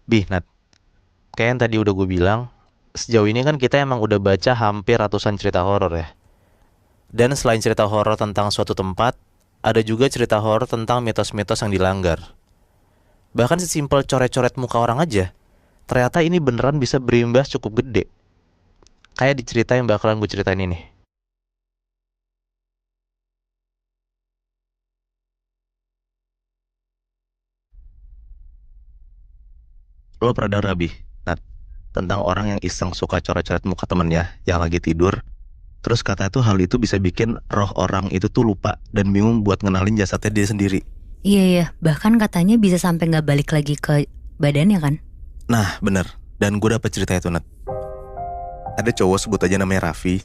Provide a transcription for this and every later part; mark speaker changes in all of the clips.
Speaker 1: Nat, kayak yang tadi udah gue bilang, sejauh ini kan kita emang udah baca hampir ratusan cerita horor ya. Dan selain cerita horor tentang suatu tempat, ada juga cerita horor tentang mitos-mitos yang dilanggar. Bahkan sesimpel coret-coret muka orang aja, ternyata ini beneran bisa berimbas cukup gede. Kayak di cerita yang bakalan gue ceritain ini. Lo pernah denger gak, Nat, tentang orang yang iseng suka coret-coret muka temennya yang lagi tidur. Terus kata itu hal itu bisa bikin roh orang itu tuh lupa dan bingung buat ngenalin jasadnya dia sendiri.
Speaker 2: Iya ya, bahkan katanya bisa sampai nggak balik lagi ke badannya kan?
Speaker 1: Nah, bener. Dan gue dapet cerita itu, Nat. Ada cowok sebut aja namanya Raffi.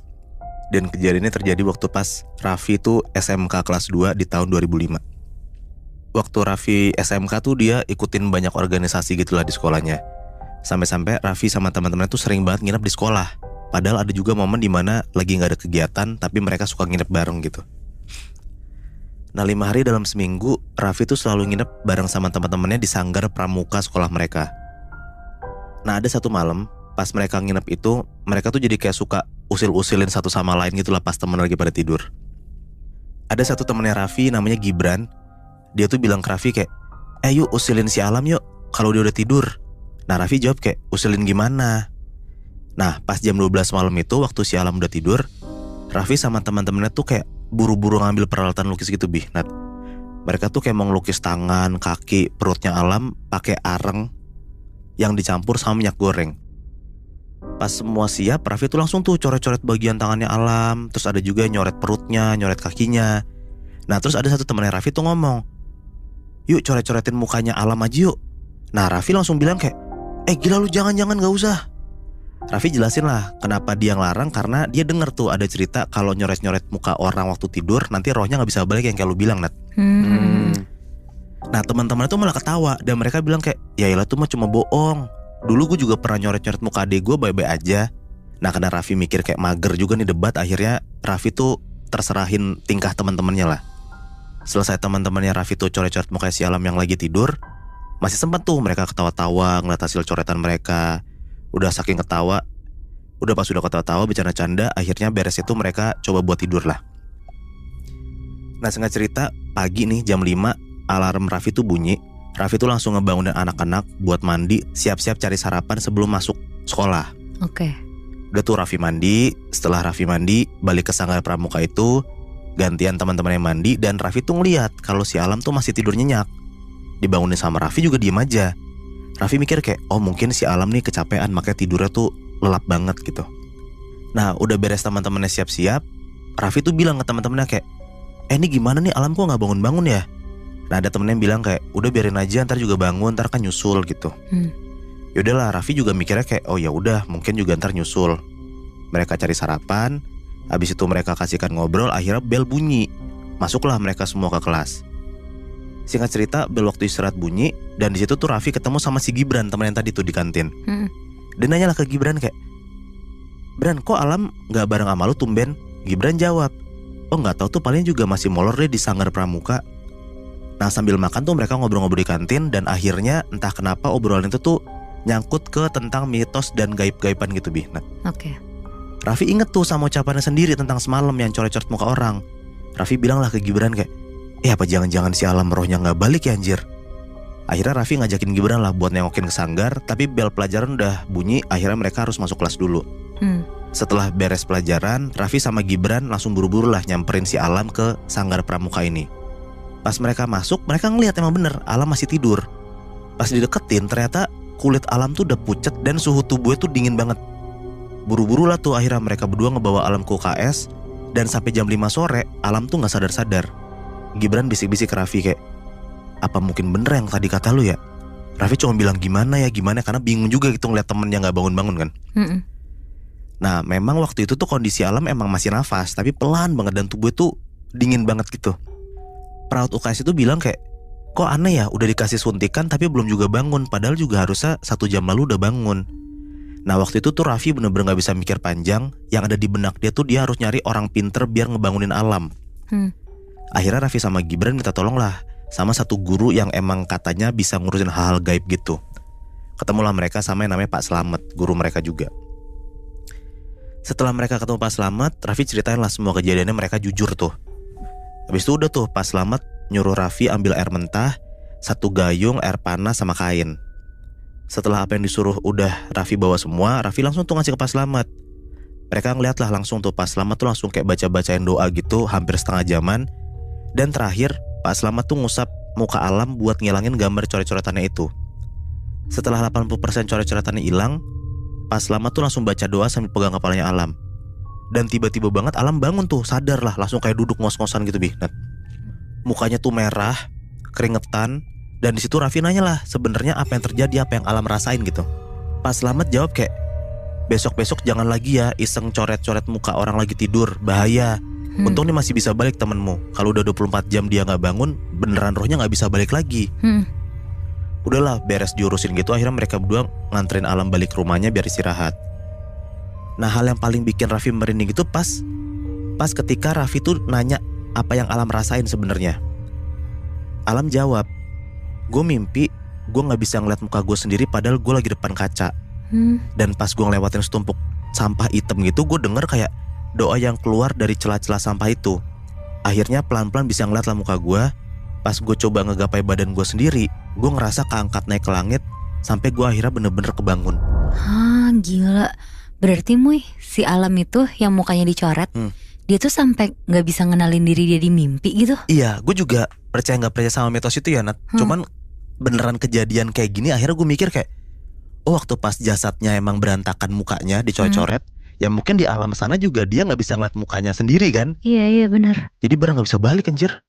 Speaker 1: Dan kejadiannya terjadi waktu pas Raffi itu SMK kelas 2 di tahun 2005. Waktu Raffi SMK tuh dia ikutin banyak organisasi gitulah di sekolahnya. Sampai-sampai Raffi sama teman-temannya tuh sering banget nginep di sekolah. Padahal ada juga momen dimana lagi gak ada kegiatan tapi mereka suka nginep bareng gitu. Nah 5 hari dalam seminggu Raffi tuh selalu nginep bareng sama teman-temannya di sanggar pramuka sekolah mereka. Nah ada satu malam pas mereka nginep itu, mereka tuh jadi kayak suka usil-usilin satu sama lain gitu lah pas temen lagi pada tidur. Ada satu temennya Raffi namanya Gibran. Dia tuh bilang ke Raffi kayak, yuk usilin si Alam yuk kalau dia udah tidur. Nah Raffi jawab kayak, usilin gimana? Nah pas jam 12 malam itu waktu si Alam udah tidur, Raffi sama teman-temannya tuh kayak buru-buru ngambil peralatan lukis gitu Nat. Mereka tuh kayak mau ngelukis tangan, kaki, perutnya Alam pakai areng yang dicampur sama minyak goreng. Pas semua siap, Raffi tuh langsung tuh coret-coret bagian tangannya Alam. Terus ada juga nyoret perutnya, nyoret kakinya. Nah terus ada satu temennya Raffi tuh ngomong, yuk coret-coretin mukanya Alam aja yuk. Nah Raffi langsung bilang kayak, gila lu jangan-jangan gak usah. Raffi jelasin lah kenapa dia ngelarang, karena dia denger tuh ada cerita kalau nyoret-nyoret muka orang waktu tidur nanti rohnya gak bisa balik yang kayak lu bilang, Nat. Nah teman-teman itu malah ketawa dan mereka bilang kayak, ya iyalah tuh mah cuma bohong. Dulu gue juga pernah nyoret-nyoret muka adek gue baik-baik aja. Nah karena Raffi mikir kayak mager juga nih debat, akhirnya Raffi tuh terserahin tingkah teman-temannya lah. Selesai teman-temannya Raffi tuh coret-coret muka si Alam yang lagi tidur, masih sempat tuh mereka ketawa-tawa ngeliat hasil coretan mereka. Udah saking ketawa, pas udah ketawa-tawa bercanda-canda, akhirnya beres itu mereka coba buat tidur lah. Nah singkat cerita, pagi nih jam 5 alarm Raffi tuh bunyi. Raffi tuh langsung ngebangunin anak-anak buat mandi, siap-siap cari sarapan sebelum masuk sekolah.
Speaker 2: Oke.
Speaker 1: Udah tuh Raffi mandi. Setelah Raffi mandi, balik ke sanggar pramuka itu, gantian teman-temannya mandi. Dan Raffi tuh ngeliat kalau si Alam tuh masih tidur nyenyak. Dibangunin sama Raffi juga diem aja. Raffi mikir kayak, oh mungkin si Alam nih kecapean, makanya tidurnya tuh lelap banget gitu. Nah udah beres teman-temannya siap-siap, Raffi tuh bilang ke teman-temannya kayak, ini gimana nih Alam kok gak bangun-bangun ya? Nah ada temennya yang bilang kayak, udah biarin aja ntar juga bangun, ntar kan nyusul gitu. Yaudahlah Raffi juga mikirnya kayak, oh ya udah mungkin juga ntar nyusul. Mereka cari sarapan, habis itu mereka kasihkan ngobrol, akhirnya bel bunyi. Masuklah mereka semua ke kelas. Singkat cerita, bel waktu istirahat bunyi, dan di situ tuh Raffi ketemu sama si Gibran, temen yang tadi tuh di kantin. Dia nanya lah ke Gibran kayak, Bran kok Alam gak bareng sama lu tumben? Gibran jawab, oh gak tahu tuh paling juga masih molor deh di sanggar pramuka. Nah sambil makan tuh mereka ngobrol-ngobrol di kantin, dan akhirnya entah kenapa obrolan itu tuh nyangkut ke tentang mitos dan gaib-gaiban gitu Nah,
Speaker 2: Oke.
Speaker 1: Raffi inget tuh sama ucapannya sendiri tentang semalam yang coret-coret muka orang. Raffi bilang lah ke Gibran kayak, apa jangan-jangan si Alam rohnya gak balik ya anjir. Akhirnya Raffi ngajakin Gibran lah buat nengokin ke sanggar, tapi bel pelajaran udah bunyi, akhirnya mereka harus masuk kelas dulu. Setelah beres pelajaran, Raffi sama Gibran langsung buru-buru lah nyamperin si Alam ke sanggar pramuka ini. Pas mereka masuk, mereka ngeliat emang bener Alam masih tidur. Pas dideketin, ternyata kulit Alam tuh udah pucet dan suhu tubuhnya tuh dingin banget. Buru-buru lah tuh akhirnya mereka berdua ngebawa Alam ke UKS. Dan sampai jam 5 sore, Alam tuh gak sadar-sadar. Gibran bisik-bisik ke Raffi kayak, apa mungkin bener yang tadi kata lu ya? Raffi cuma bilang gimana karena bingung juga gitu ngeliat temennya gak bangun-bangun kan. Nah memang waktu itu tuh kondisi Alam emang masih nafas, tapi pelan banget dan tubuhnya tuh dingin banget gitu. Perawat UKS itu bilang kayak, kok aneh ya udah dikasih suntikan tapi belum juga bangun, padahal juga harusnya 1 jam lalu udah bangun. Nah waktu itu tuh Raffi bener-bener gak bisa mikir panjang. Yang ada di benak dia tuh dia harus nyari orang pinter biar ngebangunin Alam. Akhirnya Raffi sama Gibran minta tolong lah sama satu guru yang emang katanya bisa ngurusin hal-hal gaib gitu. Ketemulah mereka sama yang namanya Pak Slamet, guru mereka juga. Setelah mereka ketemu Pak Slamet, Raffi ceritain lah semua kejadiannya, mereka jujur tuh. Habis itu udah tuh Pak Slamet nyuruh Raffi ambil air mentah, 1 gayung, air panas sama kain. Setelah apa yang disuruh udah Raffi bawa semua, Raffi langsung tuh ngasih ke Pak Slamet. Mereka ngeliat lah langsung tuh Pak Slamet tuh langsung kayak baca-bacain doa gitu hampir setengah jaman. Dan terakhir Pak Slamet tuh ngusap muka Alam buat ngilangin gambar coret-coretannya itu. Setelah 80% coret-coretannya hilang, Pak Slamet tuh langsung baca doa sambil pegang kepalanya Alam. Dan tiba-tiba banget Alam bangun tuh, sadar lah, langsung kayak duduk ngos-ngosan gitu Bi. Mukanya tuh merah, keringetan. Dan disitu Raffi nanya lah, sebenarnya apa yang terjadi, apa yang Alam rasain gitu. Pak Slamet jawab kayak, besok-besok jangan lagi ya iseng coret-coret muka orang lagi tidur, bahaya. Untung nih masih bisa balik temenmu. Kalau udah 24 jam dia gak bangun, beneran rohnya gak bisa balik lagi. Udahlah, beres diurusin gitu, akhirnya mereka berdua nganterin Alam balik ke rumahnya biar istirahat. Nah, hal yang paling bikin Raffi merinding itu pas ketika Raffi tuh nanya apa yang Alam rasain sebenarnya. Alam jawab, gue mimpi gue gak bisa ngeliat muka gue sendiri padahal gue lagi depan kaca. Dan pas gue ngelewatin setumpuk sampah hitam gitu, gue denger kayak doa yang keluar dari celah-celah sampah itu. Akhirnya pelan-pelan bisa ngeliat lah muka gue. Pas gue coba ngegapai badan gue sendiri, gue ngerasa keangkat naik ke langit. Sampai gue akhirnya bener-bener kebangun.
Speaker 2: Gila. Berarti Muy, si Alam itu yang mukanya dicoret, dia tuh sampai gak bisa ngenalin diri dia di mimpi gitu.
Speaker 1: Iya, gue juga percaya gak percaya sama mitos itu ya Nat. Cuman beneran kejadian kayak gini, akhirnya gue mikir kayak, oh waktu pas jasadnya emang berantakan mukanya dicoret-coret, ya mungkin di alam sana juga dia gak bisa ngeliat mukanya sendiri kan.
Speaker 2: Iya benar.
Speaker 1: Jadi barang gak bisa balik anjir.